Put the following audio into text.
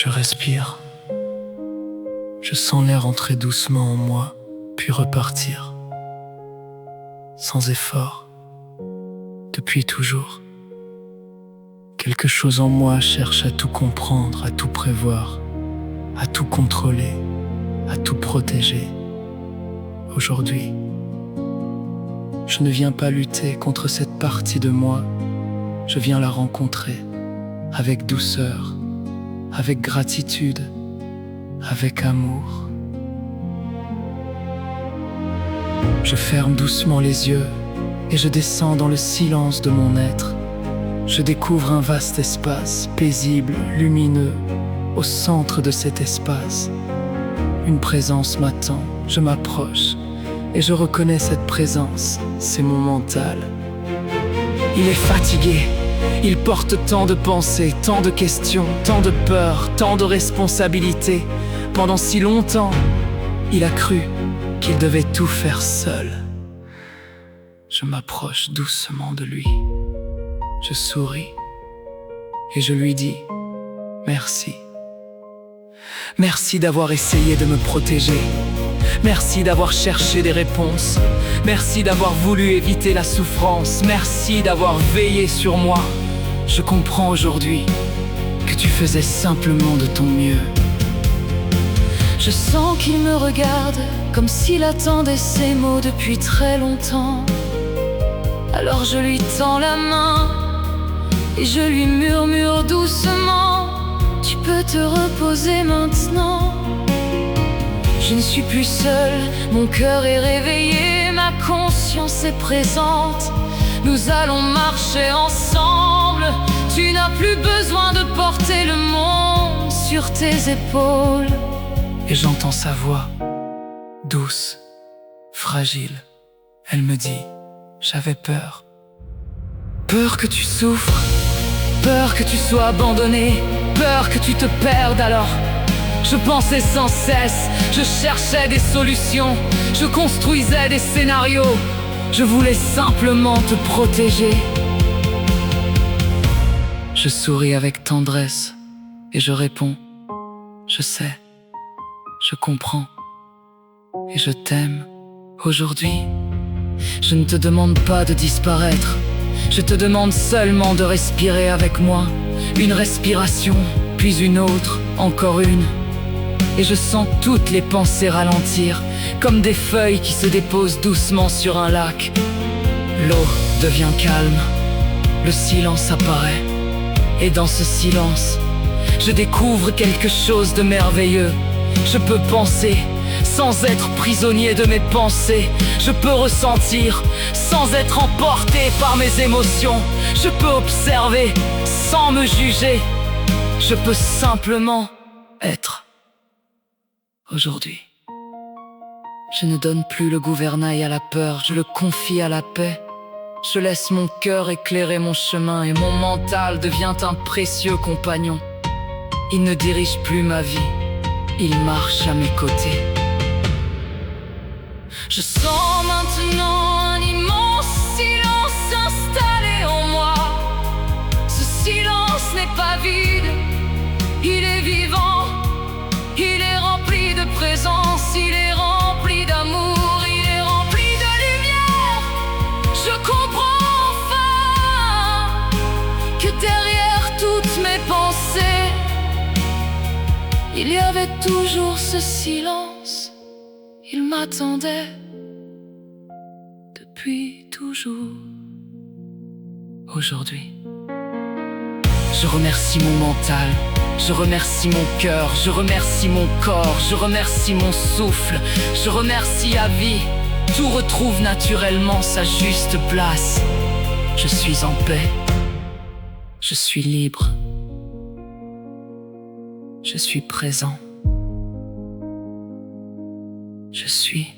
Je respire. Je sens l'air entrer doucement en moi, puis repartir. Sans effort. Depuis toujours. Quelque chose en moi cherche à tout comprendre, à tout prévoir, à tout contrôler, à tout protéger. Aujourd'hui, je ne viens pas lutter contre cette partie de moi, je viens la rencontrer avec douceur, avec gratitude, avec amour. Je ferme doucement les yeux et je descends dans le silence de mon être. Je découvre un vaste espace, paisible, lumineux. Au centre de cet espace, une présence m'attend. Je m'approche et je reconnais cette présence, c'est mon mental. Il est fatigué, il porte tant de pensées, tant de questions, tant de peurs, tant de responsabilités. Pendant si longtemps, il a cru qu'il devait tout faire seul. Je m'approche doucement de lui. Je souris et je lui dis merci. Merci d'avoir essayé de me protéger. Merci d'avoir cherché des réponses. Merci d'avoir voulu éviter la souffrance. Merci d'avoir veillé sur moi. Je comprends aujourd'hui que tu faisais simplement de ton mieux. Je sens qu'il me regarde comme s'il attendait ces mots depuis très longtemps. Alors je lui tends la main et je lui murmure doucement: tu peux te reposer maintenant. Je ne suis plus seule, mon cœur est réveillé, ma conscience est présente. Nous allons marcher ensemble. Tu n'as plus besoin de porter le monde sur tes épaules. Et j'entends sa voix, douce, fragile. Elle me dit: j'avais peur. Peur que tu souffres, peur que tu sois abandonné, peur que tu te perdes. Alors je pensais sans cesse, je cherchais des solutions, je construisais des scénarios. Je voulais simplement te protéger. Je souris avec tendresse et je réponds: je sais, je comprends et je t'aime. Aujourd'hui, je ne te demande pas de disparaître. Je te demande seulement de respirer avec moi. Une respiration, puis une autre, encore une. Et je sens toutes les pensées ralentir, comme des feuilles qui se déposent doucement sur un lac. L'eau devient calme, le silence apparaît. Et dans ce silence, je découvre quelque chose de merveilleux. Je peux penser sans être prisonnier de mes pensées. Je peux ressentir sans être emporté par mes émotions. Je peux observer sans me juger. Je peux simplement être. Aujourd'hui, je ne donne plus le gouvernail à la peur, je le confie à la paix. Je laisse mon cœur éclairer mon chemin et mon mental devient un précieux compagnon. Il ne dirige plus ma vie, il marche à mes côtés. Je sens maintenant un immense silence s'installer en moi. Ce silence n'est pas vide, il est vivant, il est rempli de présence, il est rempli d'amour, il est rempli de lumière. Je comprends enfin que derrière toutes mes pensées, il y avait toujours ce silence. Il m'attendait depuis toujours. Aujourd'hui, je remercie mon mental, je remercie mon cœur, je remercie mon corps, je remercie mon souffle, je remercie la vie. Tout retrouve naturellement sa juste place. Je suis en paix, je suis libre, je suis présent, je suis